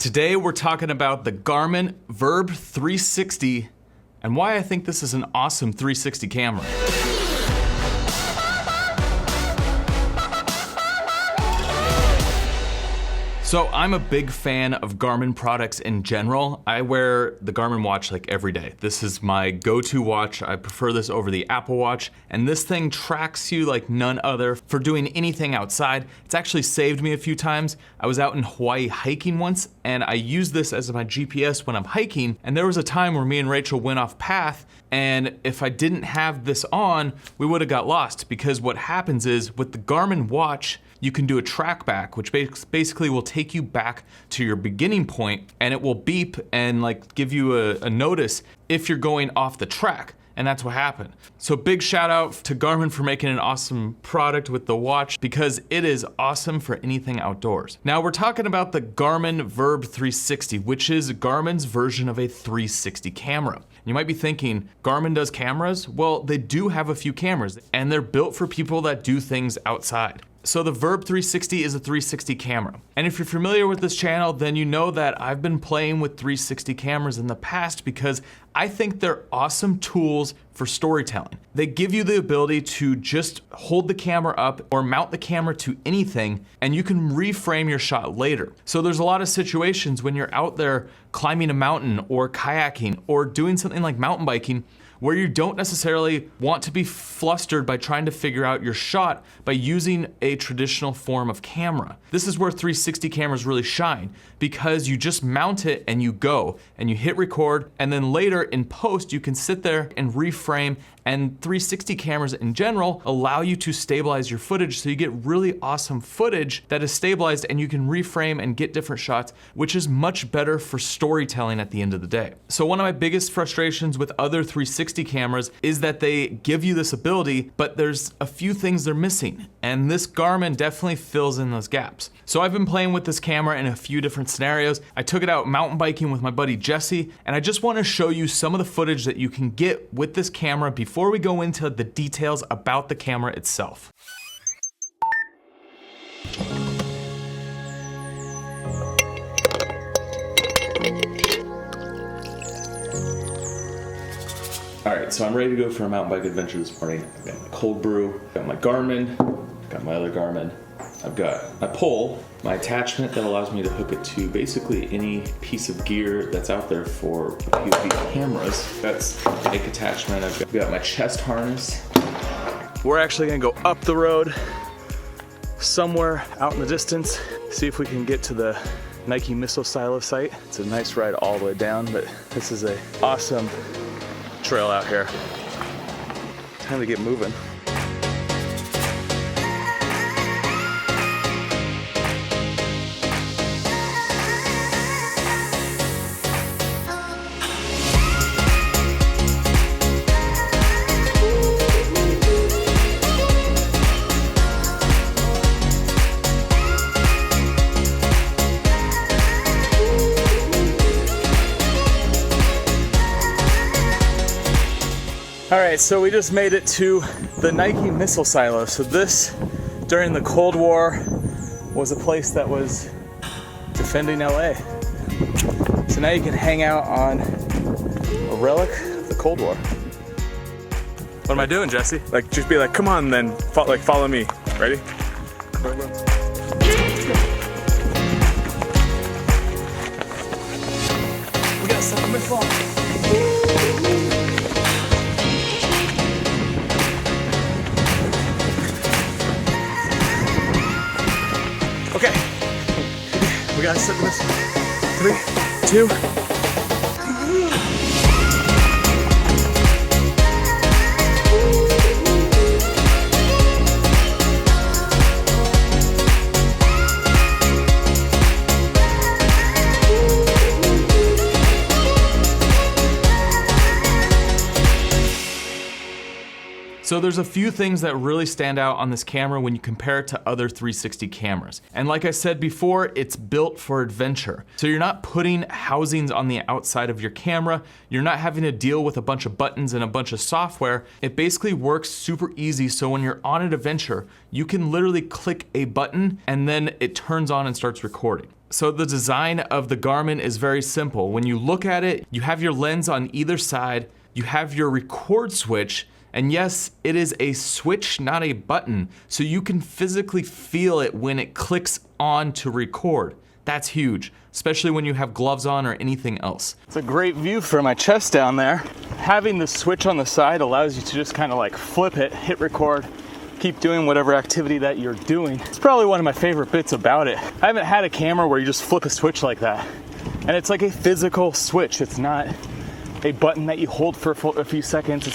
Today we're talking about the Garmin VIRB 360 and why I think this is an awesome 360 camera. So I'm a big fan of Garmin products in general. I wear the Garmin watch like every day. This is my go-to watch. I prefer this over the Apple Watch, and this thing tracks you like none other for doing anything outside. It's actually saved me a few times. I was out in Hawaii hiking once, and I used this as my GPS when I'm hiking, and there was a time where me and Rachel went off path, and if I didn't have this on, we would have got lost, because what happens is with the Garmin watch, you can do a track back, which basically will take you back to your beginning point, and it will beep and like give you a notice if you're going off the track. And that's what happened. So big shout out to Garmin for making an awesome product with the watch, because it is awesome for anything outdoors. Now we're talking about the Garmin VIRB 360, which is Garmin's version of a 360 camera. You might be thinking, Garmin does cameras? Well, they do have a few cameras, and they're built for people that do things outside. So the VIRB 360 is a 360 camera. And if you're familiar with this channel, then you know that I've been playing with 360 cameras in the past because I think they're awesome tools for storytelling. They give you the ability to just hold the camera up or mount the camera to anything, and you can reframe your shot later. So there's a lot of situations when you're out there climbing a mountain or kayaking or doing something like mountain biking where you don't necessarily want to be flustered by trying to figure out your shot by using a traditional form of camera. This is where 360 cameras really shine, because you just mount it and you go, and you hit record, and then later in post you can sit there and reframe, and 360 cameras in general allow you to stabilize your footage, so you get really awesome footage that is stabilized and you can reframe and get different shots, which is much better for storytelling at the end of the day. So one of my biggest frustrations with other 360 cameras is that they give you this ability, but there's a few things they're missing, and this Garmin definitely fills in those gaps. So I've been playing with this camera in a few different scenarios. I took it out mountain biking with my buddy Jesse, and I just want to show you some of the footage that you can get with this camera before we go into the details about the camera itself. All right, so I'm ready to go for a mountain bike adventure this morning. I've got my cold brew, got my Garmin, got my other Garmin. I've got my pole, my attachment that allows me to hook it to basically any piece of gear that's out there for POV cameras. That's the bike attachment. I've got my chest harness. We're actually gonna go up the road somewhere out in the distance, see if we can get to the Nike missile silo site. It's a nice ride all the way down, but this is an awesome trail out here. Time to get moving. All right, so we just made it to the Nike missile silo. So this, during the Cold War, was a place that was defending LA. So now you can hang out on a relic of the Cold War. What am I doing, Jesse? Like, just be like, come on, then, follow me. Ready? We got something to fall. Okay, we gotta set this. 3, 2. So there's a few things that really stand out on this camera when you compare it to other 360 cameras. And like I said before, it's built for adventure. So you're not putting housings on the outside of your camera. You're not having to deal with a bunch of buttons and a bunch of software. It basically works super easy. So when you're on an adventure, you can literally click a button and then it turns on and starts recording. So the design of the Garmin is very simple. When you look at it, you have your lens on either side, you have your record switch, and yes, it is a switch, not a button, so you can physically feel it when it clicks on to record. That's huge, especially when you have gloves on or anything else. It's a great view for my chest down there. Having the switch on the side allows you to just kind of like flip it, hit record, keep doing whatever activity that you're doing. It's probably one of my favorite bits about it. I haven't had a camera where you just flip a switch like that. And it's like a physical switch. It's not a button that you hold for a few seconds.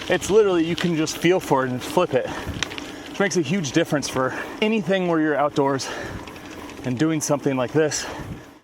It's literally, you can just feel for it and flip it, which makes a huge difference for anything where you're outdoors and doing something like this.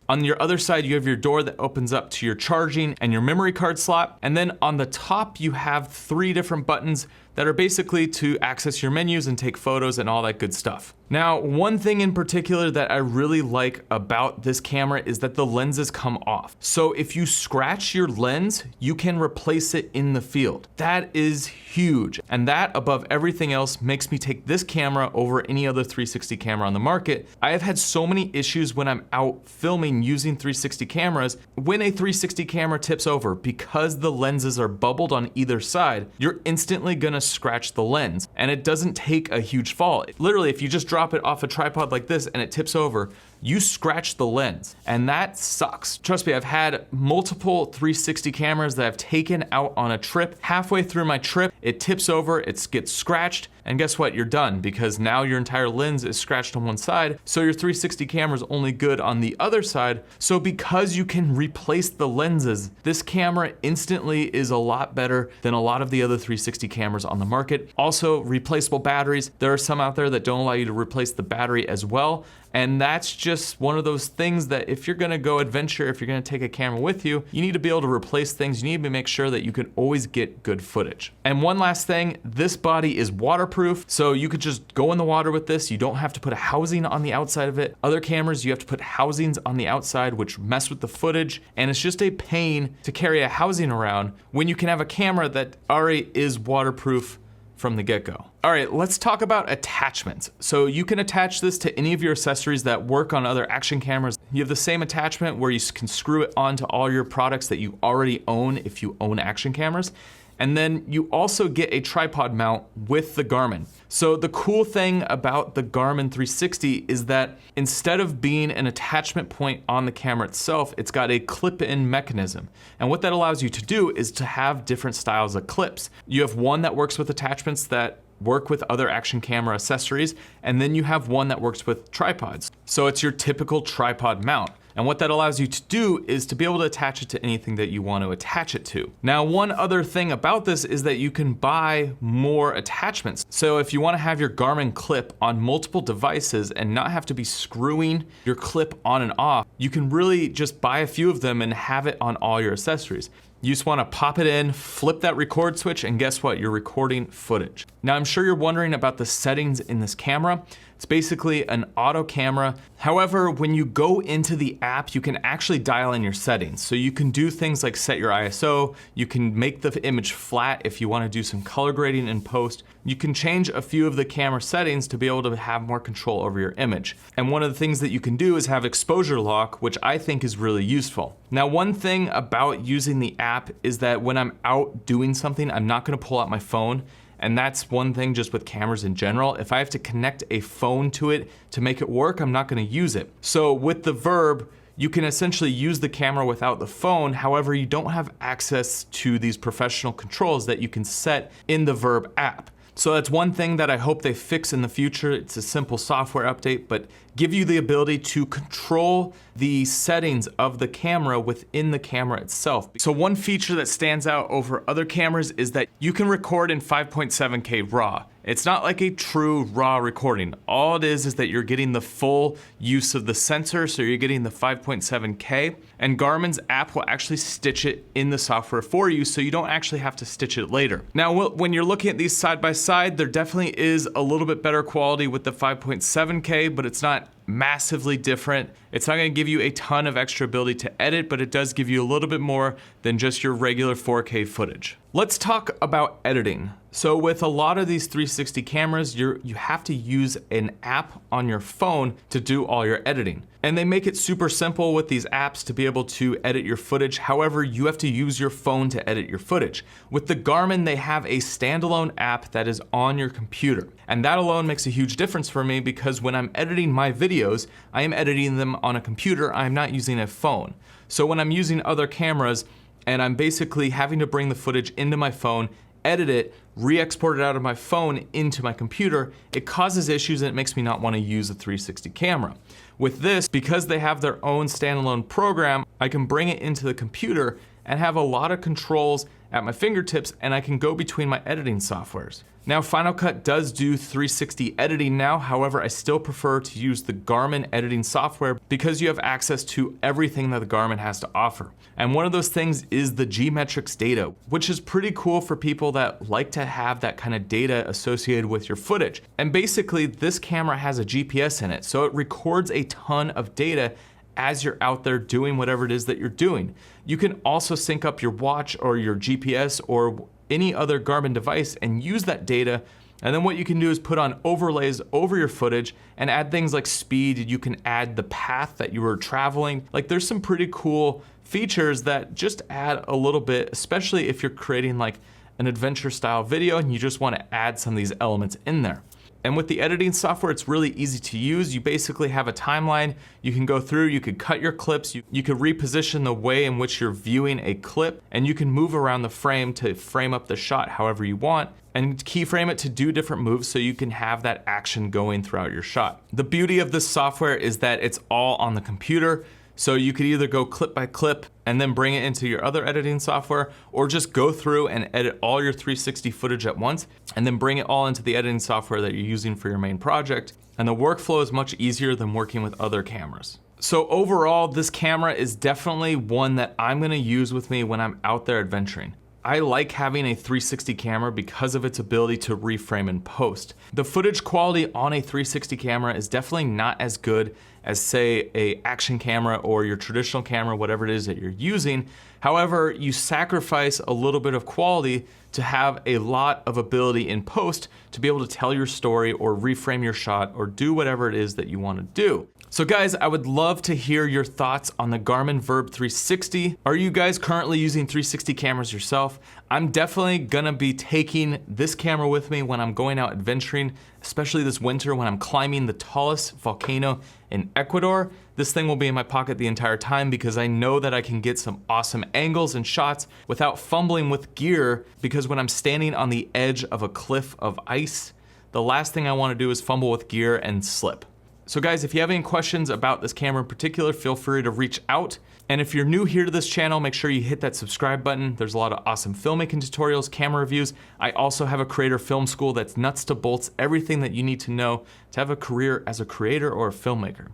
On your other side, you have your door that opens up to your charging and your memory card slot. And then on the top, you have 3 different buttons that are basically to access your menus and take photos and all that good stuff. Now, one thing in particular that I really like about this camera is that the lenses come off. So if you scratch your lens, you can replace it in the field. That is huge. And that, above everything else, makes me take this camera over any other 360 camera on the market. I have had so many issues when I'm out filming using 360 cameras. When a 360 camera tips over, because the lenses are bubbled on either side, you're instantly gonna scratch the lens. And it doesn't take a huge fall. Literally, if you just drop it off a tripod like this and it tips over, you scratch the lens, and that sucks. Trust me, I've had multiple 360 cameras that I've taken out on a trip. Halfway through my trip, it tips over, it gets scratched, and guess what? You're done, because now your entire lens is scratched on one side, so your 360 camera is only good on the other side. So because you can replace the lenses, this camera instantly is a lot better than a lot of the other 360 cameras on the market. Also, replaceable batteries. There are some out there that don't allow you to replace the battery as well. And that's just one of those things that if you're gonna go adventure, if you're gonna take a camera with you, you need to be able to replace things. You need to make sure that you can always get good footage. And one last thing, this body is waterproof, so you could just go in the water with this. You don't have to put a housing on the outside of it. Other cameras, you have to put housings on the outside, which mess with the footage. And it's just a pain to carry a housing around when you can have a camera that already is waterproof from the get-go. All right, let's talk about attachments. So you can attach this to any of your accessories that work on other action cameras. You have the same attachment where you can screw it onto all your products that you already own if you own action cameras. And then you also get a tripod mount with the Garmin. So the cool thing about the Garmin 360 is that instead of being an attachment point on the camera itself, it's got a clip-in mechanism. And what that allows you to do is to have different styles of clips. You have one that works with attachments that work with other action camera accessories, and then you have one that works with tripods. So it's your typical tripod mount. And what that allows you to do is to be able to attach it to anything that you want to attach it to. Now, one other thing about this is that you can buy more attachments. So if you want to have your Garmin clip on multiple devices and not have to be screwing your clip on and off, you can really just buy a few of them and have it on all your accessories. You just want to pop it in, flip that record switch, and guess what? You're recording footage. Now, I'm sure you're wondering about the settings in this camera. It's basically an auto camera. However, when you go into the app, you can actually dial in your settings. So you can do things like set your ISO, you can make the image flat if you want to do some color grading in post. You can change a few of the camera settings to be able to have more control over your image. And one of the things that you can do is have exposure lock, which I think is really useful. Now, one thing about using the app is that when I'm out doing something, I'm not going to pull out my phone. And that's one thing just with cameras in general. If I have to connect a phone to it to make it work, I'm not gonna use it. So with the VIRB, you can essentially use the camera without the phone. However, you don't have access to these professional controls that you can set in the VIRB app. So that's one thing that I hope they fix in the future. It's a simple software update, but give you the ability to control the settings of the camera within the camera itself. So one feature that stands out over other cameras is that you can record in 5.7K RAW. It's not like a true RAW recording. All it is that you're getting the full use of the sensor, so you're getting the 5.7K, and Garmin's app will actually stitch it in the software for you, so you don't actually have to stitch it later. Now, when you're looking at these side by side, there definitely is a little bit better quality with the 5.7K, but it's not massively different. It's not gonna give you a ton of extra ability to edit, but it does give you a little bit more than just your regular 4K footage. Let's talk about editing. So with a lot of these 360 cameras, you have to use an app on your phone to do all your editing. And they make it super simple with these apps to be able to edit your footage. However, you have to use your phone to edit your footage. With the Garmin, they have a standalone app that is on your computer. And that alone makes a huge difference for me because when I'm editing my videos, I am editing them on a computer. I'm not using a phone. So when I'm using other cameras and I'm basically having to bring the footage into my phone, edit it, re-export it out of my phone into my computer, it causes issues and it makes me not want to use a 360 camera. With this, because they have their own standalone program, I can bring it into the computer and have a lot of controls at my fingertips, and I can go between my editing softwares. Now, Final Cut does do 360 editing now. However, I still prefer to use the Garmin editing software because you have access to everything that the Garmin has to offer. And one of those things is the G-metrics data, which is pretty cool for people that like to have that kind of data associated with your footage. And basically, this camera has a GPS in it, so it records a ton of data as you're out there doing whatever it is that you're doing. You can also sync up your watch or your GPS or any other Garmin device and use that data. And then what you can do is put on overlays over your footage and add things like speed. You can add the path that you were traveling. Like, there's some pretty cool features that just add a little bit, especially if you're creating like an adventure style video and you just want to add some of these elements in there. And with the editing software, it's really easy to use. You basically have a timeline. You can go through, you could cut your clips, you could reposition the way in which you're viewing a clip, and you can move around the frame to frame up the shot however you want, and keyframe it to do different moves so you can have that action going throughout your shot. The beauty of this software is that it's all on the computer. So you could either go clip by clip and then bring it into your other editing software, or just go through and edit all your 360 footage at once and then bring it all into the editing software that you're using for your main project. And the workflow is much easier than working with other cameras. So overall, this camera is definitely one that I'm gonna use with me when I'm out there adventuring. I like having a 360 camera because of its ability to reframe in post. The footage quality on a 360 camera is definitely not as good as, say, a action camera or your traditional camera, whatever it is that you're using. However, you sacrifice a little bit of quality to have a lot of ability in post to be able to tell your story or reframe your shot or do whatever it is that you want to do. So guys, I would love to hear your thoughts on the Garmin VIRB 360. Are you guys currently using 360 cameras yourself? I'm definitely gonna be taking this camera with me when I'm going out adventuring, especially this winter when I'm climbing the tallest volcano in Ecuador. This thing will be in my pocket the entire time because I know that I can get some awesome angles and shots without fumbling with gear, because when I'm standing on the edge of a cliff of ice, the last thing I wanna do is fumble with gear and slip. So guys, if you have any questions about this camera in particular, feel free to reach out. And if you're new here to this channel, make sure you hit that subscribe button. There's a lot of awesome filmmaking tutorials, camera reviews. I also have a creator film school that's nuts to bolts, everything that you need to know to have a career as a creator or a filmmaker.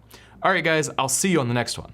All right guys, I'll see you on the next one.